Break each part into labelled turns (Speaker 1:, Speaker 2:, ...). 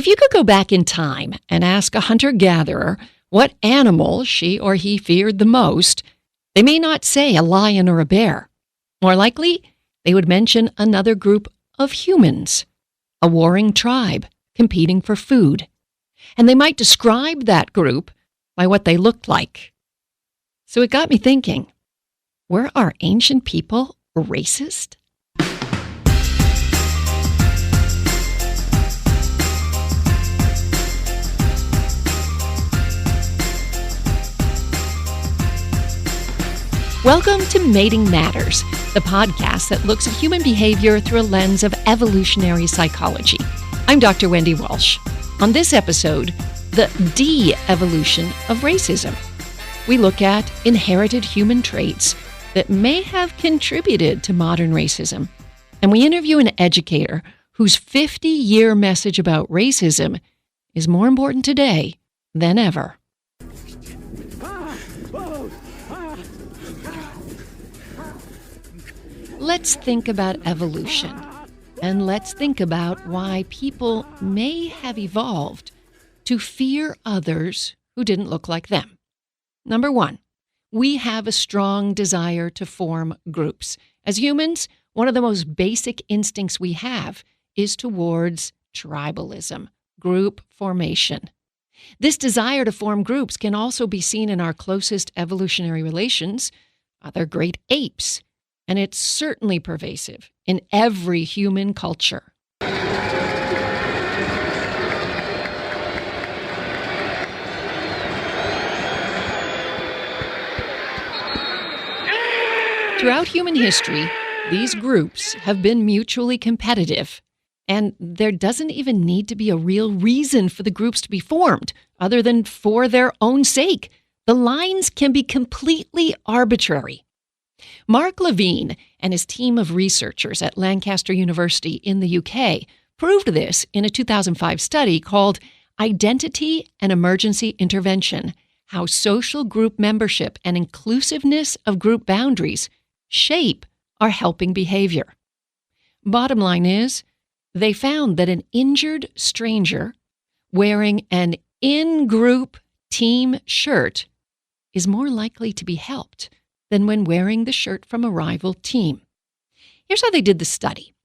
Speaker 1: If you could go back in time and ask a hunter-gatherer what animal she or he feared the most, they may not say a lion or a bear. More likely, they would mention another group of humans, a warring tribe competing for food. And they might describe that group by what they looked like. So it got me thinking, were our ancient people racist? Welcome to Mating Matters, the podcast that looks at human behavior through a lens of evolutionary psychology. I'm Dr. Wendy Walsh. On this episode, the de-evolution of racism. We look at inherited human traits that may have contributed to modern racism. And we interview an educator whose 50-year message about racism is more important today than ever. Let's think about evolution, and let's think about why people may have evolved to fear others who didn't look like them. Number one, we have a strong desire to form groups. As humans, one of the most basic instincts we have is towards tribalism, group formation. This desire to form groups can also be seen in our closest evolutionary relations, other great apes. And it's certainly pervasive in every human culture. Throughout human history, these groups have been mutually competitive, and there doesn't even need to be a real reason for the groups to be formed, other than for their own sake. The lines can be completely arbitrary. Mark Levine and his team of researchers at Lancaster University in the UK proved this in a 2005 study called Identity and Emergency Intervention: How Social Group Membership and Inclusiveness of Group Boundaries Shape Our Helping Behavior. Bottom line is, they found that an injured stranger wearing an in-group team shirt is more likely to be helped than when wearing the shirt from a rival team. Here's how they did the study.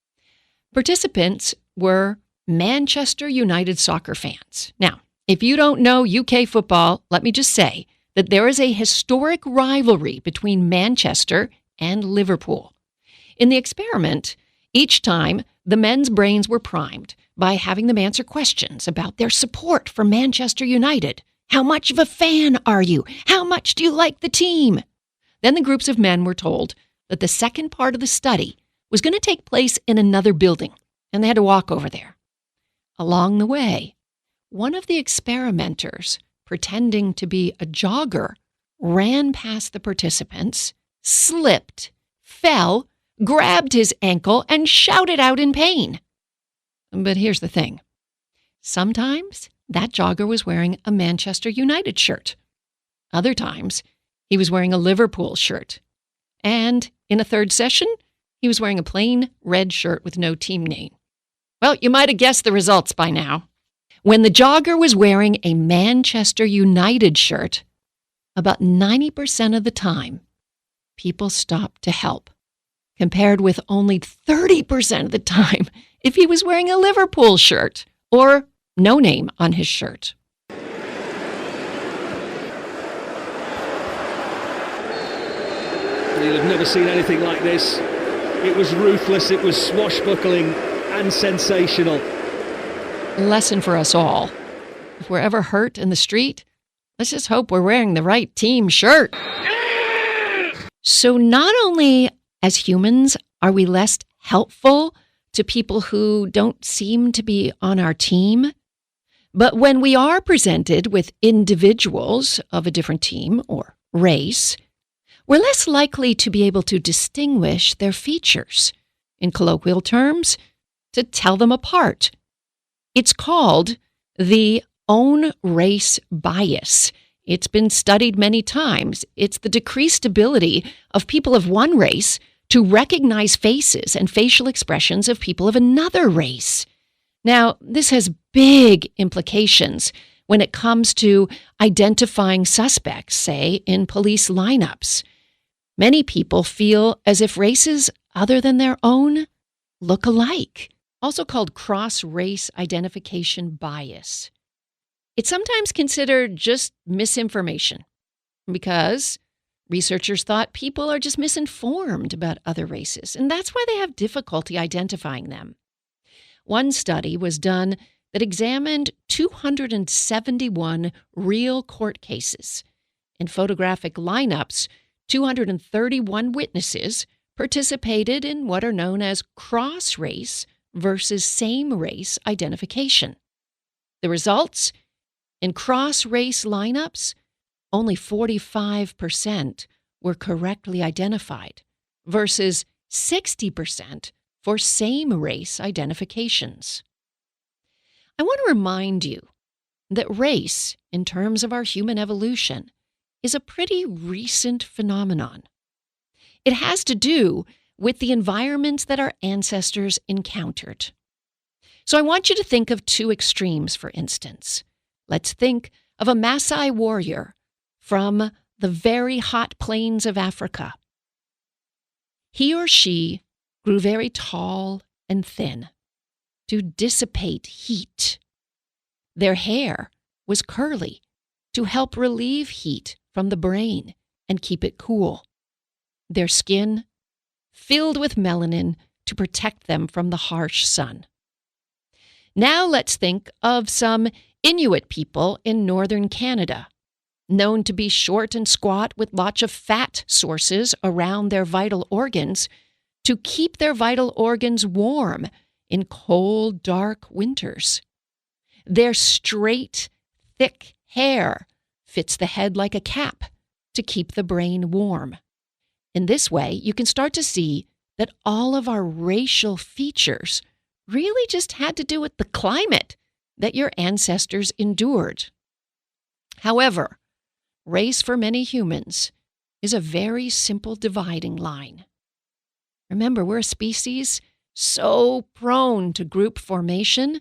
Speaker 1: Participants were Manchester United soccer fans. Now, if you don't know UK football, let me just say that there is a historic rivalry between Manchester and Liverpool. In the experiment, each time the men's brains were primed by having them answer questions about their support for Manchester United. How much of a fan are you? How much do you like the team? Then the groups of men were told that the second part of the study was going to take place in another building, and they had to walk over there. Along the way, one of the experimenters, pretending to be a jogger, ran past the participants, slipped, fell, grabbed his ankle, and shouted out in pain. But here's the thing. Sometimes that jogger was wearing a Manchester United shirt. Other times, he was wearing a Liverpool shirt. And in a third session, he was wearing a plain red shirt with no team name. Well, you might have guessed the results by now. When the jogger was wearing a Manchester United shirt, about 90% of the time, people stopped to help, compared with only 30% of the time if he was wearing a Liverpool shirt or no name on his shirt.
Speaker 2: You'll have never seen anything like this. It was ruthless, it was swashbuckling and sensational.
Speaker 1: Lesson for us all. If we're ever hurt in the street, let's just hope we're wearing the right team shirt. So not only as humans are we less helpful to people who don't seem to be on our team, but when we are presented with individuals of a different team or race, we're less likely to be able to distinguish their features. In colloquial terms, to tell them apart. It's called the own race bias. It's been studied many times. It's the decreased ability of people of one race to recognize faces and facial expressions of people of another race. Now, this has big implications when it comes to identifying suspects, say, in police lineups. Many people feel as if races other than their own look alike, also called cross-race identification bias. It's sometimes considered just misinformation because researchers thought people are just misinformed about other races, and that's why they have difficulty identifying them. One study was done that examined 271 real court cases. In photographic lineups, 231 witnesses participated in what are known as cross-race versus same-race identification. The results? In cross-race lineups, only 45% were correctly identified versus 60% for same-race identifications. I want to remind you that race, in terms of our human evolution, is a pretty recent phenomenon. It has to do with the environments that our ancestors encountered. So I want you to think of two extremes, for instance. Let's think of a Maasai warrior from the very hot plains of Africa. He or she grew very tall and thin to dissipate heat. Their hair was curly to help relieve heat from the brain and keep it cool. Their skin filled with melanin to protect them from the harsh sun. Now let's think of some Inuit people in northern Canada, known to be short and squat with lots of fat sources around their vital organs to keep their vital organs warm in cold, dark winters. Their straight, thick hair fits the head like a cap to keep the brain warm. In this way, you can start to see that all of our racial features really just had to do with the climate that your ancestors endured. However, race for many humans is a very simple dividing line. Remember, we're a species so prone to group formation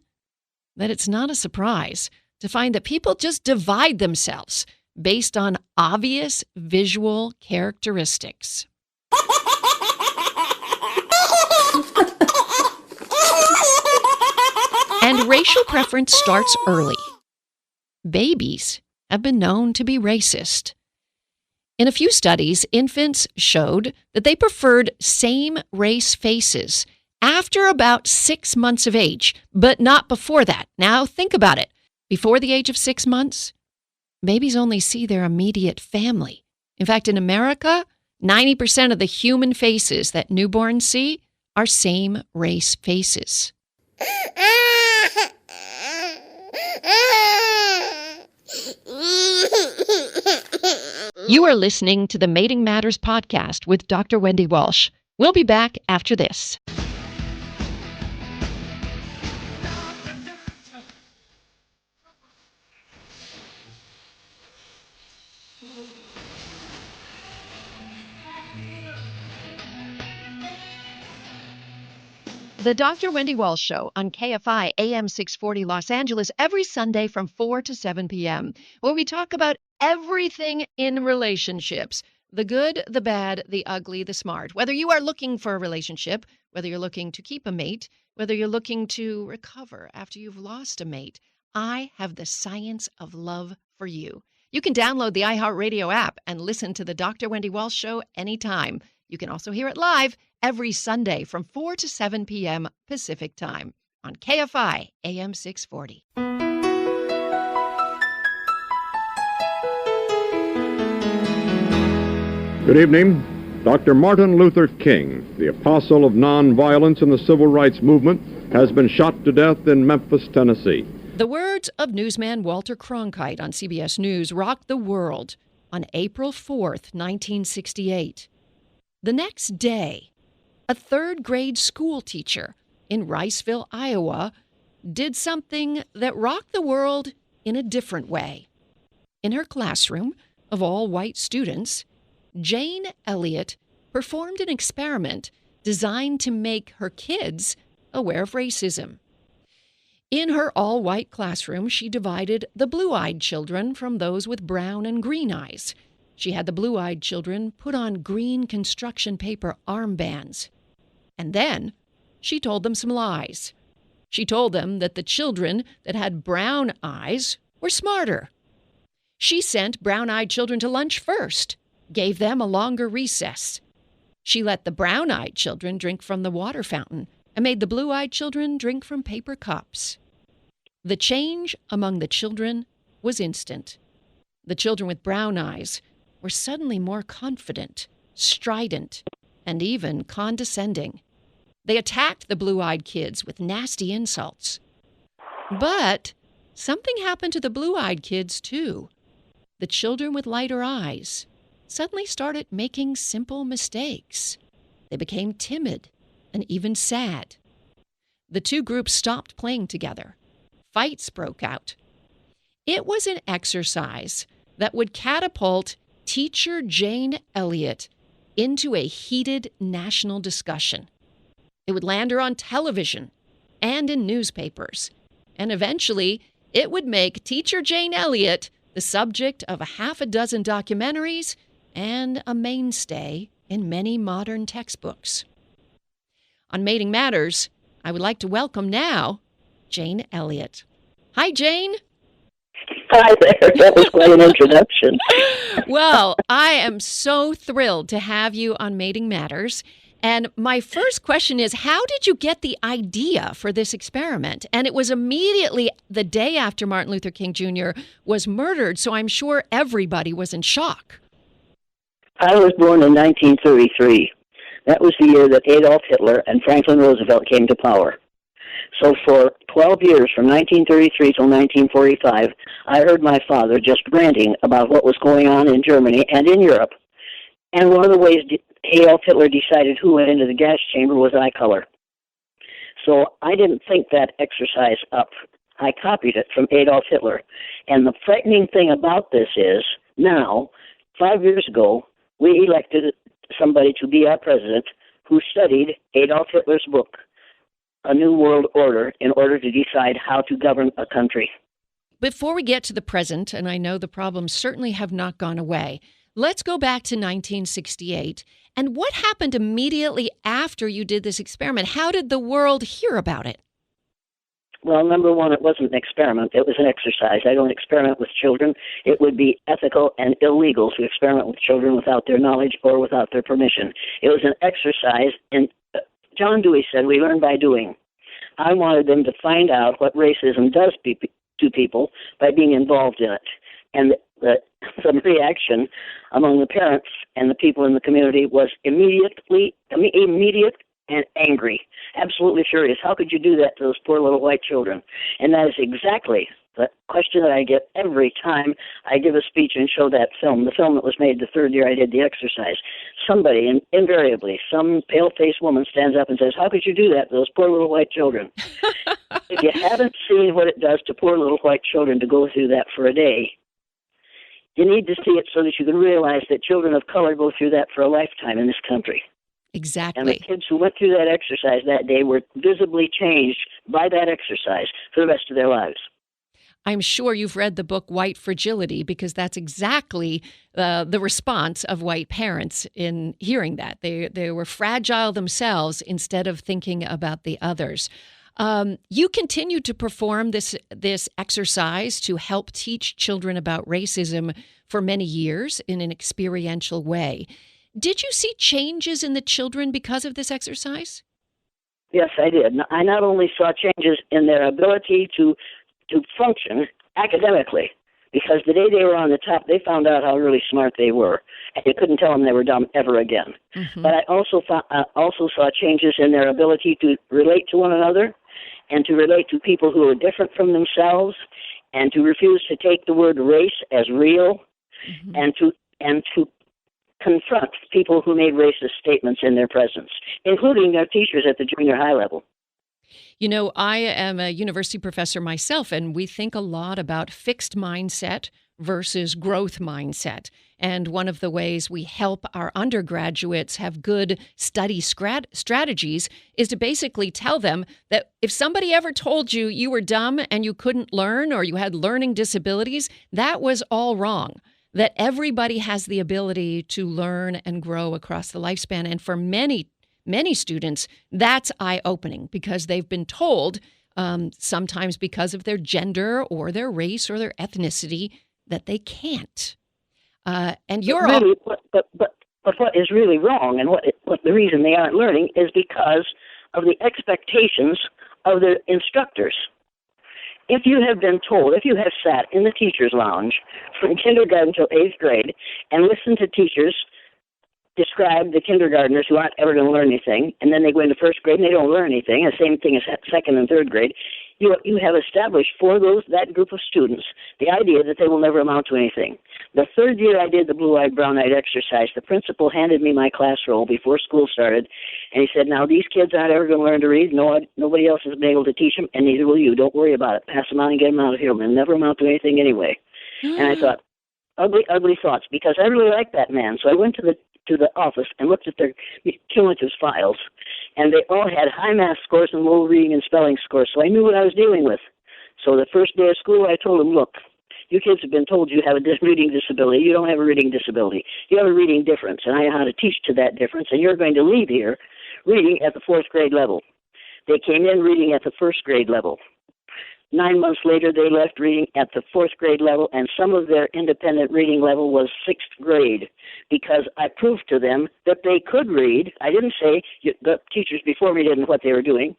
Speaker 1: that it's not a surprise to find that people just divide themselves based on obvious visual characteristics. And racial preference starts early. Babies have been known to be racist. In a few studies, infants showed that they preferred same-race faces after about 6 months of age, but not before that. Now, think about it. Before the age of 6 months, babies only see their immediate family. In fact, in America, 90% of the human faces that newborns see are same-race faces. You are listening to the Mating Matters podcast with Dr. Wendy Walsh. We'll be back after this. The Dr. Wendy Walsh Show on KFI AM 640 Los Angeles every Sunday from 4 to 7 p.m., where we talk about everything in relationships, the good, the bad, the ugly, the smart. Whether you are looking for a relationship, whether you're looking to keep a mate, whether you're looking to recover after you've lost a mate, I have the science of love for you. You can download the iHeartRadio app and listen to the Dr. Wendy Walsh Show anytime. You can also hear it live every Sunday from 4 to 7 p.m. Pacific Time on KFI AM 640.
Speaker 3: Good evening. Dr. Martin Luther King, the apostle of nonviolence in the civil rights movement, has been shot to death in Memphis, Tennessee.
Speaker 1: The words of newsman Walter Cronkite on CBS News rocked the world on April 4th, 1968. The next day, a third-grade school teacher in Riceville, Iowa, did something that rocked the world in a different way. In her classroom of all white students, Jane Elliot performed an experiment designed to make her kids aware of racism. In her all-white classroom, she divided the blue-eyed children from those with brown and green eyes. She had the blue-eyed children put on green construction paper armbands. And then she told them some lies. She told them that the children that had brown eyes were smarter. She sent brown-eyed children to lunch first, gave them a longer recess. She let the brown-eyed children drink from the water fountain and made the blue-eyed children drink from paper cups. The change among the children was instant. The children with brown eyes were suddenly more confident, strident, and even condescending. They attacked the blue-eyed kids with nasty insults. But something happened to the blue-eyed kids, too. The children with lighter eyes suddenly started making simple mistakes. They became timid and even sad. The two groups stopped playing together. Fights broke out. It was an exercise that would catapult teacher Jane Elliot into a heated national discussion. It would land her on television and in newspapers. And eventually, it would make teacher Jane Elliot the subject of a half a dozen documentaries and a mainstay in many modern textbooks. On Mating Matters, I would like to welcome now Jane Elliot. Hi, Jane.
Speaker 4: Hi there. That was quite an introduction.
Speaker 1: Well, I am so thrilled to have you on Mating Matters. And my first question is, how did you get the idea for this experiment? And it was immediately the day after Martin Luther King Jr. was murdered, so I'm sure everybody was in shock.
Speaker 4: I was born in 1933. That was the year that Adolf Hitler and Franklin Roosevelt came to power. So for 12 years, from 1933 till 1945, I heard my father just ranting about what was going on in Germany and in Europe. And one of the ways Adolf Hitler decided who went into the gas chamber was eye color. So I didn't think that exercise up. I copied it from Adolf Hitler. And the frightening thing about this is, now, 5 years ago, we elected somebody to be our president who studied Adolf Hitler's book, A New World Order, in order to decide how to govern a country.
Speaker 1: Before we get to the present, and I know the problems certainly have not gone away, let's go back to 1968. And what happened immediately after you did this experiment? How did the world hear about it?
Speaker 4: Well, number one, it wasn't an experiment. It was an exercise. I don't experiment with children. It would be ethical and illegal to experiment with children without their knowledge or without their permission. It was an exercise, and John Dewey said, we learn by doing. I wanted them to find out what racism does to people by being involved in it. And the reaction among the parents and the people in the community was immediate and angry, absolutely furious. How could you do that to those poor little white children? And that is exactly the question that I get every time I give a speech and show that film, the film that was made the third year I did the exercise. Somebody, invariably, some pale-faced woman stands up and says, how could you do that to those poor little white children? If you haven't seen what it does to poor little white children to go through that for a day, you need to see it so that you can realize that children of color go through that for a lifetime in this country.
Speaker 1: Exactly.
Speaker 4: And the kids who went through that exercise that day were visibly changed by that exercise for the rest of their lives.
Speaker 1: I'm sure you've read the book White Fragility, because that's exactly the response of white parents in hearing that. They were fragile themselves instead of thinking about the others. You continue to perform this exercise to help teach children about racism for many years in an experiential way. Did you see changes in the children because of this exercise?
Speaker 4: Yes, I did. I not only saw changes in their ability to function academically, because the day they were on the top, they found out how really smart they were, and you couldn't tell them they were dumb ever again. Mm-hmm. But I also saw changes in their ability to relate to one another and to relate to people who are different from themselves, and to refuse to take the word race as real, mm-hmm. and to confront people who made racist statements in their presence, including their teachers at the junior high level.
Speaker 1: You know, I am a university professor myself, and we think a lot about fixed mindset versus growth mindset. And one of the ways we help our undergraduates have good study strategies is to basically tell them that if somebody ever told you you were dumb and you couldn't learn or you had learning disabilities, that was all wrong. That everybody has the ability to learn and grow across the lifespan. And for many students, that's eye-opening because they've been told, sometimes because of their gender or their race or their ethnicity, that they can't. And you're
Speaker 4: really, but what is really wrong, and what the reason they aren't learning is because of the expectations of the instructors. If you have been told, if you have sat in the teacher's lounge from kindergarten till 8th grade and listened to teachers describe the kindergartners who aren't ever going to learn anything, and then they go into 1st grade and they don't learn anything, the same thing as 2nd and 3rd grade, you have established for that group of students the idea that they will never amount to anything. The 3rd year I did the blue-eyed, brown-eyed exercise, the principal handed me my class roll before school started, and he said, now these kids aren't ever going to learn to read. No, nobody else has been able to teach them, and neither will you. Don't worry about it. Pass them on and get them out of here. They'll never amount to anything anyway. And I thought, ugly, ugly thoughts, because I really liked that man. So I went to the office and looked at their cumulative files, and they all had high math scores and low reading and spelling scores, so I knew what I was dealing with. So the first day of school, I told them, look, you kids have been told you have a reading disability. You don't have a reading disability. You have a reading difference, and I know how to teach to that difference, and you're going to leave here reading at the 4th grade level. They came in reading at the 1st grade level. 9 months later, they left reading at the 4th grade level, and some of their independent reading level was 6th grade, because I proved to them that they could read. I didn't say the teachers before me didn't know what they were doing.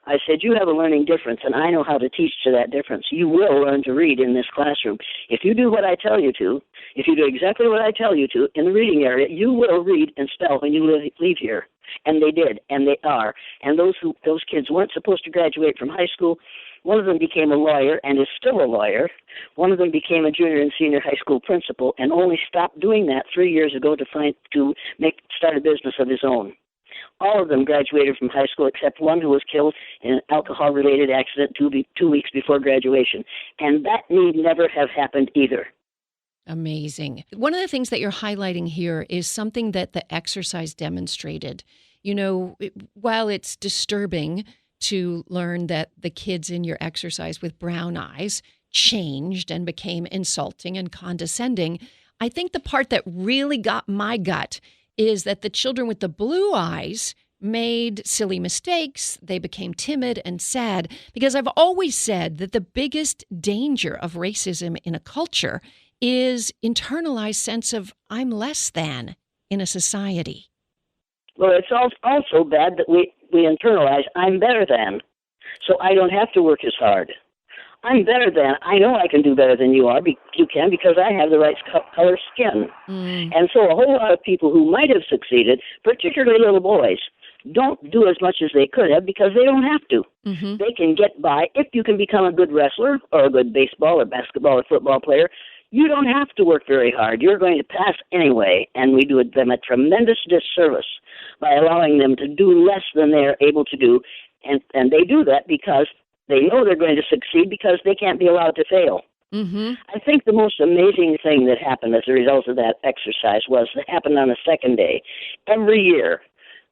Speaker 4: I said, you have a learning difference, and I know how to teach to that difference. You will learn to read in this classroom. If you do what I tell you to, if you do exactly what I tell you to in the reading area, you will read and spell when you leave here. And they did, and they are. And those kids weren't supposed to graduate from high school. One of them became a lawyer and is still a lawyer. One of them became a junior and senior high school principal and only stopped doing that 3 years ago to start a business of his own. All of them graduated from high school except one who was killed in an alcohol-related accident 2 weeks before graduation. And that need never have happened either.
Speaker 1: Amazing. One of the things that you're highlighting here is something that the exercise demonstrated. You know, while it's disturbing to learn that the kids in your exercise with brown eyes changed and became insulting and condescending, I think the part that really got my gut is that the children with the blue eyes made silly mistakes. They became timid and sad, because I've always said that the biggest danger of racism in a culture is internalized sense of I'm less than in a society.
Speaker 4: Well, it's also bad that we internalize I'm better than, so I don't have to work as hard. I'm better than. I know I can do better than you can because I have the right color skin. And so a whole lot of people who might have succeeded, particularly little boys, don't do as much as they could have because they don't have to. Mm-hmm. They can get by. If you can become a good wrestler or a good baseball or basketball or football player, you don't have to work very hard. You're going to pass anyway, and we do them a tremendous disservice by allowing them to do less than they're able to do, and they do that because they know they're going to succeed because they can't be allowed to fail. Mm-hmm. I think the most amazing thing that happened as a result of that exercise happened on the second day. Every year,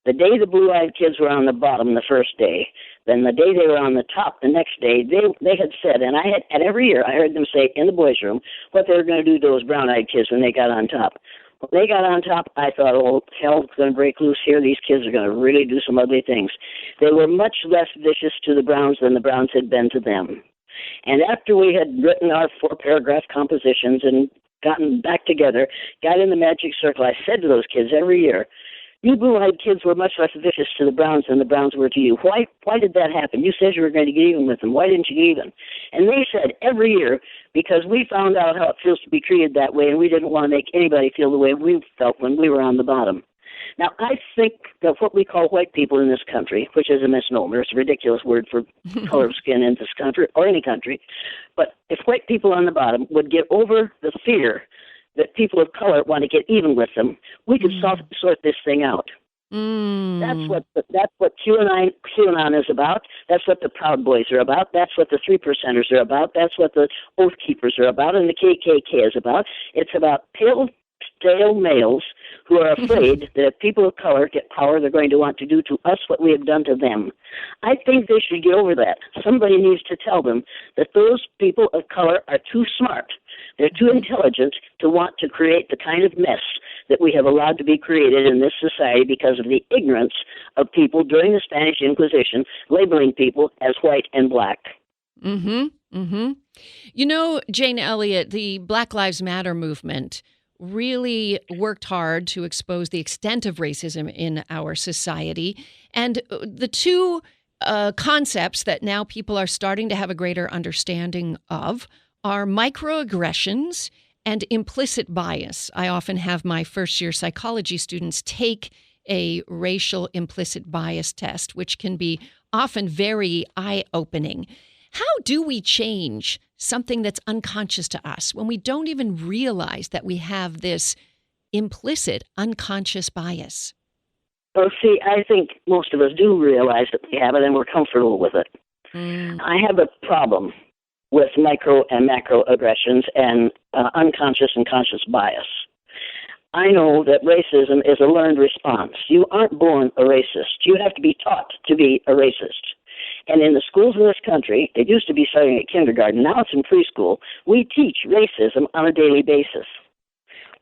Speaker 4: the day the blue-eyed kids were on the bottom the first day, then the day they were on the top the next day, they had said, and every year I heard them say in the boys' room what they were going to do to those brown-eyed kids when they got on top. When they got on top, I thought, oh, hell's going to break loose here. These kids are going to really do some ugly things. They were much less vicious to the Browns than the Browns had been to them. And after we had written our 4-paragraph compositions and gotten back together, got in the magic circle, I said to those kids every year, you blue-eyed kids were much less vicious to the Browns than the Browns were to you. Why did that happen? You said you were going to get even with them. Why didn't you get even? And they said every year, because we found out how it feels to be treated that way, and we didn't want to make anybody feel the way we felt when we were on the bottom. Now, I think that what we call white people in this country, which is a misnomer, it's a ridiculous word for color of skin in this country or any country, but if white people on the bottom would get over the fear that people of color want to get even with them, we could sort this thing out.
Speaker 1: Mm.
Speaker 4: That's what QAnon is about. That's what the Proud Boys are about. That's what the Three Percenters are about. That's what the Oath Keepers are about, and the KKK is about. It's about pale, stale males who are afraid that if people of color get power, they're going to want to do to us what we have done to them. I think they should get over that. Somebody needs to tell them that those people of color are too smart. They're too intelligent to want to create the kind of mess that we have allowed to be created in this society because of the ignorance of people during the Spanish Inquisition, labeling people as white and black.
Speaker 1: Mm-hmm. Mm-hmm. You know, Jane Elliot, the Black Lives Matter movement really worked hard to expose the extent of racism in our society. And the two concepts that now people are starting to have a greater understanding of are microaggressions and implicit bias. I often have my first-year psychology students take a racial implicit bias test, which can be often very eye-opening. How do we change something that's unconscious to us when we don't even realize that we have this implicit unconscious bias?
Speaker 4: Well, see, I think most of us do realize that we have it and we're comfortable with it. I have a problem with micro and macro aggressions and unconscious and conscious bias. I know that racism is a learned response. You aren't born a racist. You have to be taught to be a racist. And in the schools in this country, it used to be starting at kindergarten, now it's in preschool, we teach racism on a daily basis.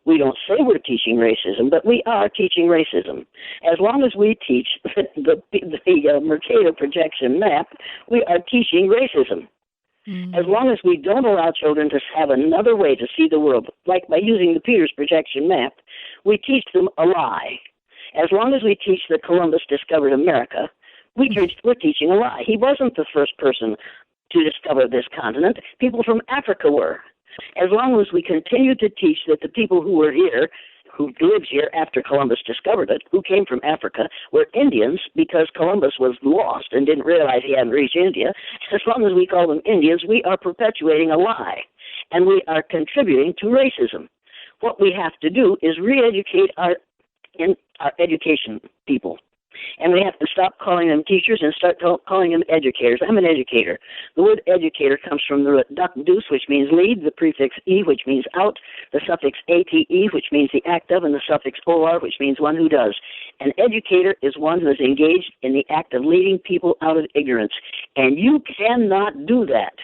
Speaker 4: We don't say we're teaching racism, but we are teaching racism. As long as we teach the Mercator projection map, we are teaching racism. As long as we don't allow children to have another way to see the world, like by using the Peters projection map, we teach them a lie. As long as we teach that Columbus discovered America, we're teaching a lie. He wasn't the first person to discover this continent. People from Africa were. As long as we continue to teach that the people who were here, who lived here after Columbus discovered it, who came from Africa, were Indians because Columbus was lost and didn't realize he hadn't reached India, as long as we call them Indians, we are perpetuating a lie, and we are contributing to racism. What we have to do is re-educate our education people. And we have to stop calling them teachers and start calling them educators. I'm an educator. The word educator comes from the root duc, which means lead, the prefix e, which means out, the suffix ate, which means the act of, and the suffix or, which means one who does. An educator is one who is engaged in the act of leading people out of ignorance. And you cannot do that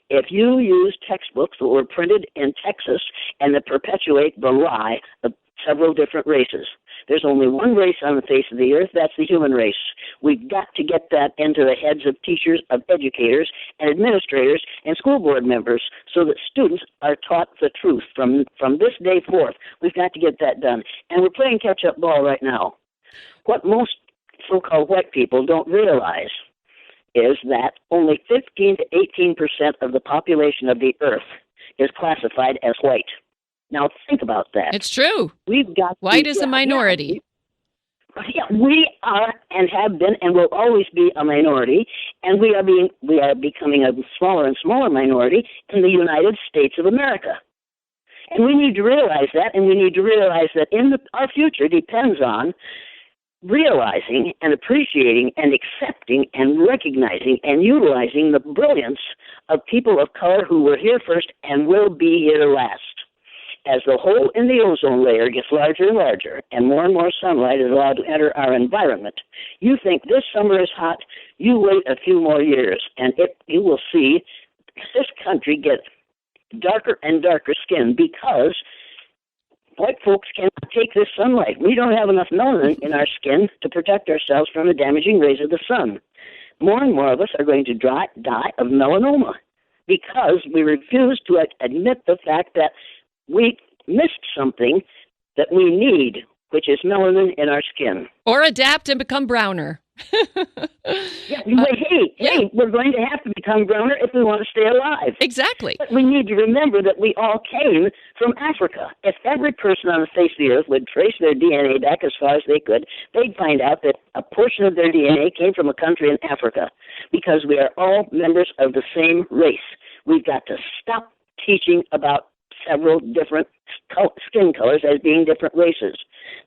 Speaker 4: if you use textbooks that were printed in Texas and that perpetuate the lie of several different races. There's only one race on the face of the earth, that's the human race. We've got to get that into the heads of teachers, of educators, and administrators, and school board members so that students are taught the truth from this day forth. We've got to get that done. And we're playing catch-up ball right now. What most so-called white people don't realize is that only 15 to 18% of the population of the earth is classified as white. Now, think about that.
Speaker 1: It's true.
Speaker 4: We've got
Speaker 1: white is a minority.
Speaker 4: Yeah, we are and have been and will always be a minority, and we are becoming a smaller and smaller minority in the United States of America. And we need to realize that, and we need to realize that our future depends on realizing and appreciating and accepting and recognizing and utilizing the brilliance of people of color who were here first and will be here last. As the hole in the ozone layer gets larger and larger and more sunlight is allowed to enter our environment, you think this summer is hot, you wait a few more years, and you will see this country get darker and darker skin because white folks cannot take this sunlight. We don't have enough melanin in our skin to protect ourselves from the damaging rays of the sun. More and more of us are going to die of melanoma because we refuse to admit the fact that we missed something that we need, which is melanin in our skin.
Speaker 1: Or adapt and become browner.
Speaker 4: Hey, we're going to have to become browner if we want to stay alive.
Speaker 1: Exactly.
Speaker 4: But we need to remember that we all came from Africa. If every person on the face of the earth would trace their DNA back as far as they could, they'd find out that a portion of their DNA came from a country in Africa because we are all members of the same race. We've got to stop teaching about several different skin colors as being different races.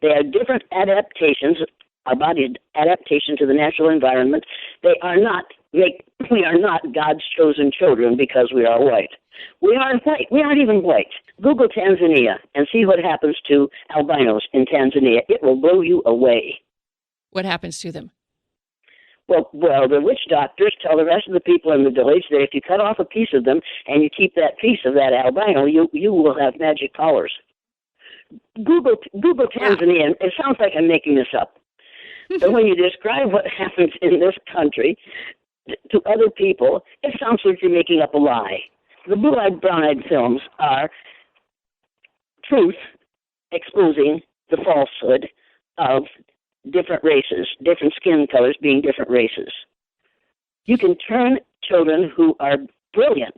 Speaker 4: They are different adaptations our body's adaptation to the natural environment. We are not God's chosen children because we are white. We aren't white. We aren't even white. Google Tanzania and see what happens to albinos in Tanzania. It will blow you away.
Speaker 1: What happens to them?
Speaker 4: Well, the witch doctors tell the rest of the people in the village that if you cut off a piece of them and you keep that piece of that albino, you will have magic powers. Google Tanzania. Wow. It sounds like I'm making this up. But when you describe what happens in this country to other people, it sounds like you're making up a lie. The blue-eyed, brown-eyed films are truth exposing the falsehood of different races, different skin colors being different races. You can turn children who are brilliant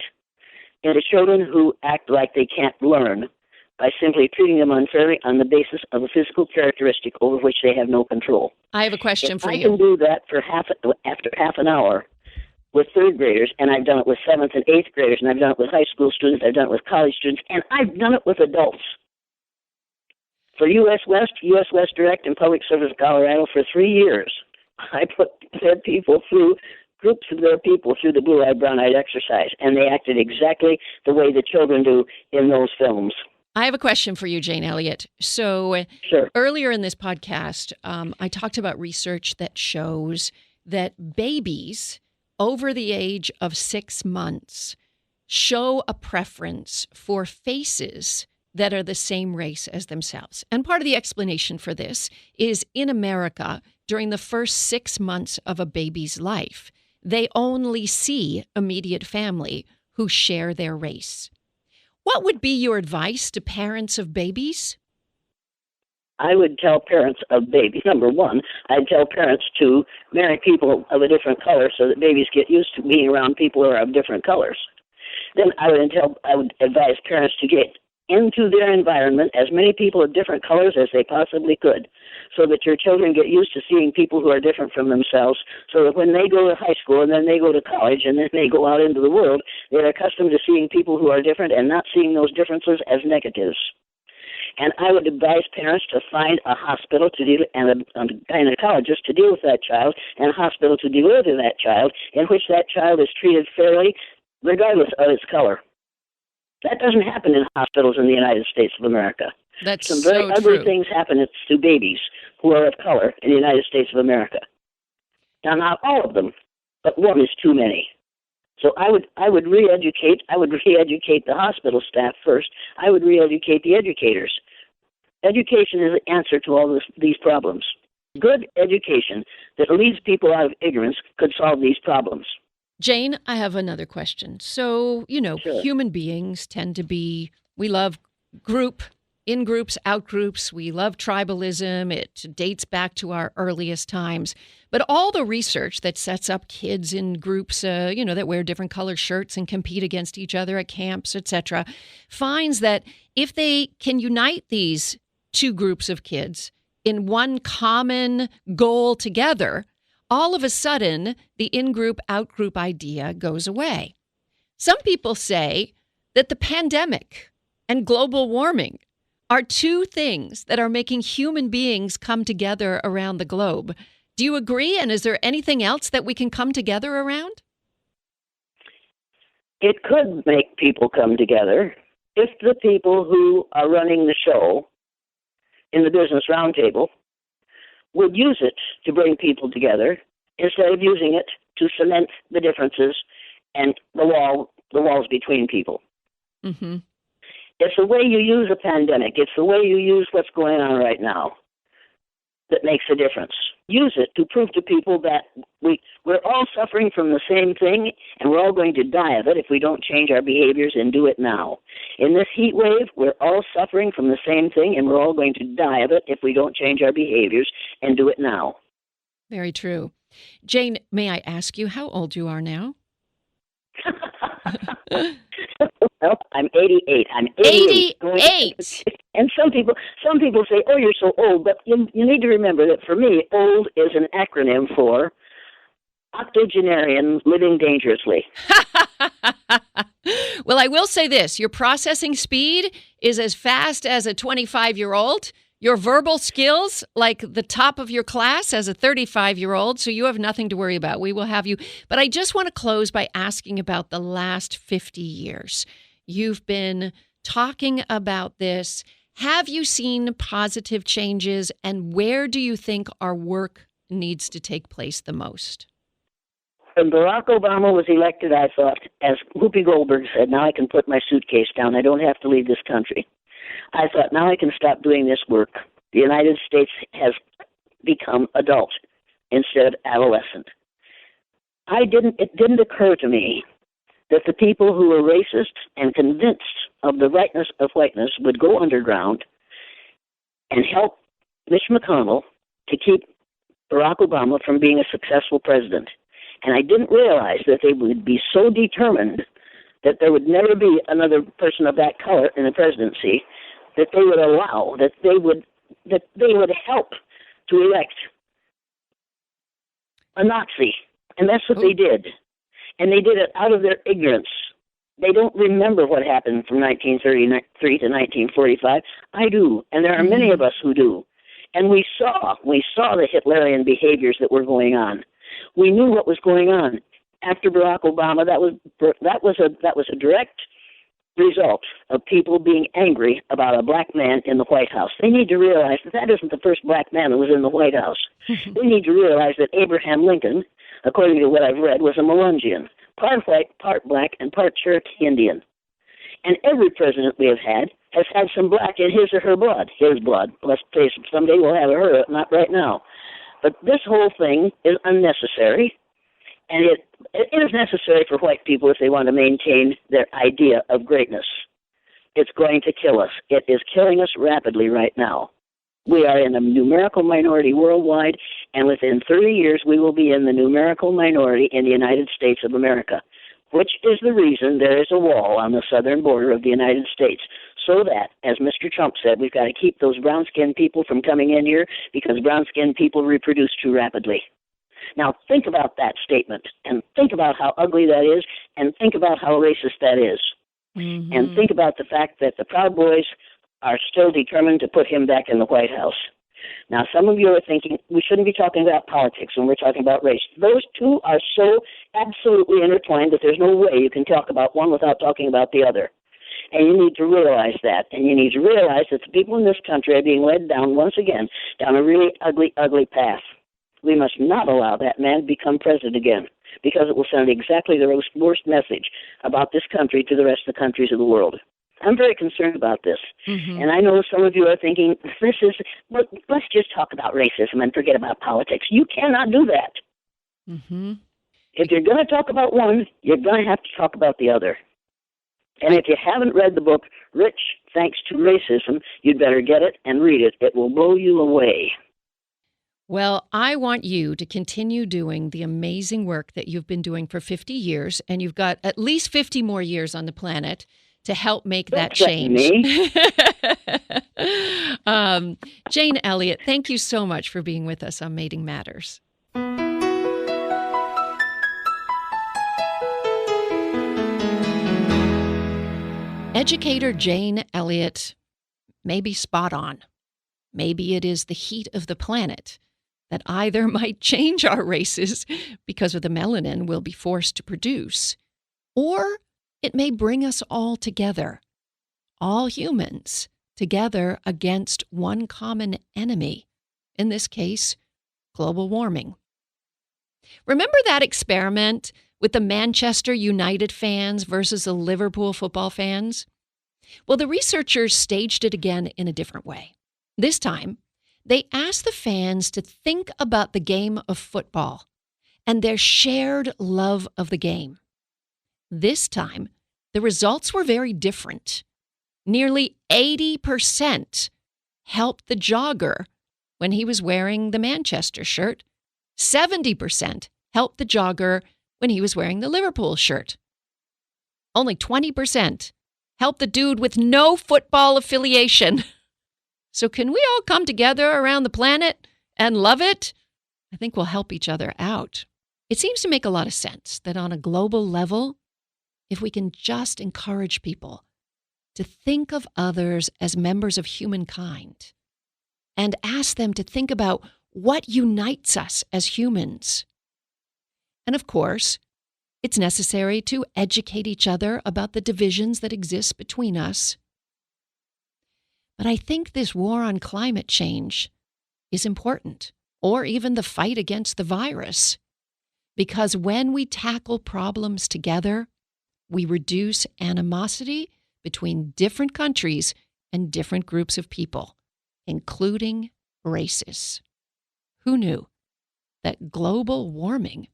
Speaker 4: into children who act like they can't learn by simply treating them unfairly on the basis of a physical characteristic over which they have no control.
Speaker 1: I have a question for you.
Speaker 4: I can do that for after half an hour with third graders, and I've done it with seventh and eighth graders, and I've done it with high school students, I've done it with college students, and I've done it with adults. For U.S. West Direct and Public Service Colorado for 3 years, I put their people through, groups of their people through the blue-eyed, brown-eyed exercise, and they acted exactly the way the children do in those films.
Speaker 1: I have a question for you, Jane Elliot. So
Speaker 4: Sure.
Speaker 1: Earlier in this podcast, I talked about research that shows that babies over the age of 6 months show a preference for faces that are the same race as themselves. And part of the explanation for this is in America, during the first 6 months of a baby's life, they only see immediate family who share their race. What would be your advice to parents of babies?
Speaker 4: I would tell parents of babies, number one, I'd tell parents to marry people of a different color so that babies get used to being around people who are of different colors. Then I would advise parents to get into their environment as many people of different colors as they possibly could, so that your children get used to seeing people who are different from themselves, so that when they go to high school and then they go to college and then they go out into the world, they're accustomed to seeing people who are different and not seeing those differences as negatives. And I would advise parents to find a hospital to deal and a gynecologist to deal with that child, and a hospital to deliver that child, in which that child is treated fairly, regardless of its color. That doesn't happen in hospitals in the United States of America.
Speaker 1: That's
Speaker 4: some very ugly things happen to babies who are of color in the United States of America. Now, not all of them, but one is too many. So I would re-educate the hospital staff first. I would re-educate the educators. Education is the answer to all these problems. Good education that leads people out of ignorance could solve these problems.
Speaker 1: Jane, I have another question. So,
Speaker 4: Sure.
Speaker 1: Human beings tend to be, we love in groups, out groups. We love tribalism. It dates back to our earliest times. But all the research that sets up kids in groups, that wear different colored shirts and compete against each other at camps, etc., finds that if they can unite these two groups of kids in one common goal together, all of a sudden, the in-group, out-group idea goes away. Some people say that the pandemic and global warming are two things that are making human beings come together around the globe. Do you agree? And is there anything else that we can come together around?
Speaker 4: It could make people come together if the people who are running the show in the Business Roundtable would use it to bring people together instead of using it to cement the differences and the walls between people.
Speaker 1: Mm-hmm.
Speaker 4: It's the way you use a pandemic. It's the way you use what's going on right now that makes a difference. Use it to prove to people that we're all suffering from the same thing, and we're all going to die of it if we don't change our behaviors and do it now. In this heat wave, we're all suffering from the same thing, and we're all going to die of it if we don't change our behaviors and do it now.
Speaker 1: Very true. Jane, may I ask you how old you are now?
Speaker 4: Well, I'm 88. I'm 88. And some people say, "Oh, you're so old," but you need to remember that for me, old is an acronym for octogenarian, living dangerously.
Speaker 1: Well, I will say this. Your processing speed is as fast as a 25-year-old, your verbal skills like the top of your class as a 35-year-old, so you have nothing to worry about. We will have you. But I just want to close by asking about the last 50 years. You've been talking about this. Have you seen positive changes, and where do you think our work needs to take place the most?
Speaker 4: When Barack Obama was elected, I thought, as Whoopi Goldberg said, now I can put my suitcase down. I don't have to leave this country. I thought, now I can stop doing this work. The United States has become adult instead of adolescent. It didn't occur to me that the people who were racist and convinced of the rightness of whiteness would go underground and help Mitch McConnell to keep Barack Obama from being a successful president. And I didn't realize that they would be so determined that there would never be another person of that color in the presidency, that they would allow, that they would help to elect a Nazi. And that's what they did. And they did it out of their ignorance. They don't remember what happened from 1933 to 1945. I do, and there are many of us who do. And we saw the Hitlerian behaviors that were going on. We knew what was going on. After Barack Obama, that was a direct result of people being angry about a black man in the White House. They need to realize that isn't the first black man that was in the White House. They need to realize that Abraham Lincoln, according to what I've read, was a Melungeon, part white, part black, and part Cherokee Indian. And every president we have had has had some black in his or her blood. His blood. Let's face it, someday we'll have her, not right now. But this whole thing is unnecessary, and it is necessary for white people if they want to maintain their idea of greatness. It's going to kill us. It is killing us rapidly right now. We are in a numerical minority worldwide, and within 30 years we will be in the numerical minority in the United States of America, which is the reason there is a wall on the southern border of the United States, so that, as Mr. Trump said, we've got to keep those brown-skinned people from coming in here because brown-skinned people reproduce too rapidly. Now, think about that statement, and think about how ugly that is, and think about how racist that is. Mm-hmm. And think about the fact that the Proud Boys are still determined to put him back in the White House. Now, some of you are thinking we shouldn't be talking about politics when we're talking about race. Those two are so absolutely intertwined that there's no way you can talk about one without talking about the other. And you need to realize that. And you need to realize that the people in this country are being led down, once again, down a really ugly, ugly path. We must not allow that man to become president again, because it will send exactly the worst message about this country to the rest of the countries of the world. I'm very concerned about this. Mm-hmm. And I know some of you are thinking, let's just talk about racism and forget about politics. You cannot do that. Mm-hmm. If you're going to talk about one, you're going to have to talk about the other. And if you haven't read the book, Rich Thanks to Racism, you'd better get it and read it. It will blow you away.
Speaker 1: Well, I want you to continue doing the amazing work that you've been doing for 50 years, and you've got at least 50 more years on the planet to help make that change. Jane Elliot, thank you so much for being with us on Mating Matters. Educator Jane Elliot may be spot on. Maybe it is the heat of the planet that either might change our races because of the melanin we'll be forced to produce, or it may bring us all together, all humans, together against one common enemy, in this case, global warming. Remember that experiment with the Manchester United fans versus the Liverpool football fans? Well, the researchers staged it again in a different way. This time, they asked the fans to think about the game of football and their shared love of the game. This time, the results were very different. Nearly 80% helped the jogger when he was wearing the Manchester shirt. 70% helped the jogger when he was wearing the Liverpool shirt. Only 20% helped the dude with no football affiliation. So can we all come together around the planet and love it? I think we'll help each other out. It seems to make a lot of sense that on a global level, if we can just encourage people to think of others as members of humankind, and ask them to think about what unites us as humans. And of course, it's necessary to educate each other about the divisions that exist between us. But I think this war on climate change is important, or even the fight against the virus, because when we tackle problems together, we reduce animosity between different countries and different groups of people, including races. Who knew that global warming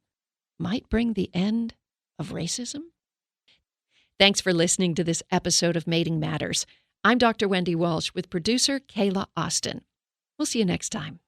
Speaker 1: might bring the end of racism? Thanks for listening to this episode of Mating Matters. I'm Dr. Wendy Walsh with producer Kayla Austin. We'll see you next time.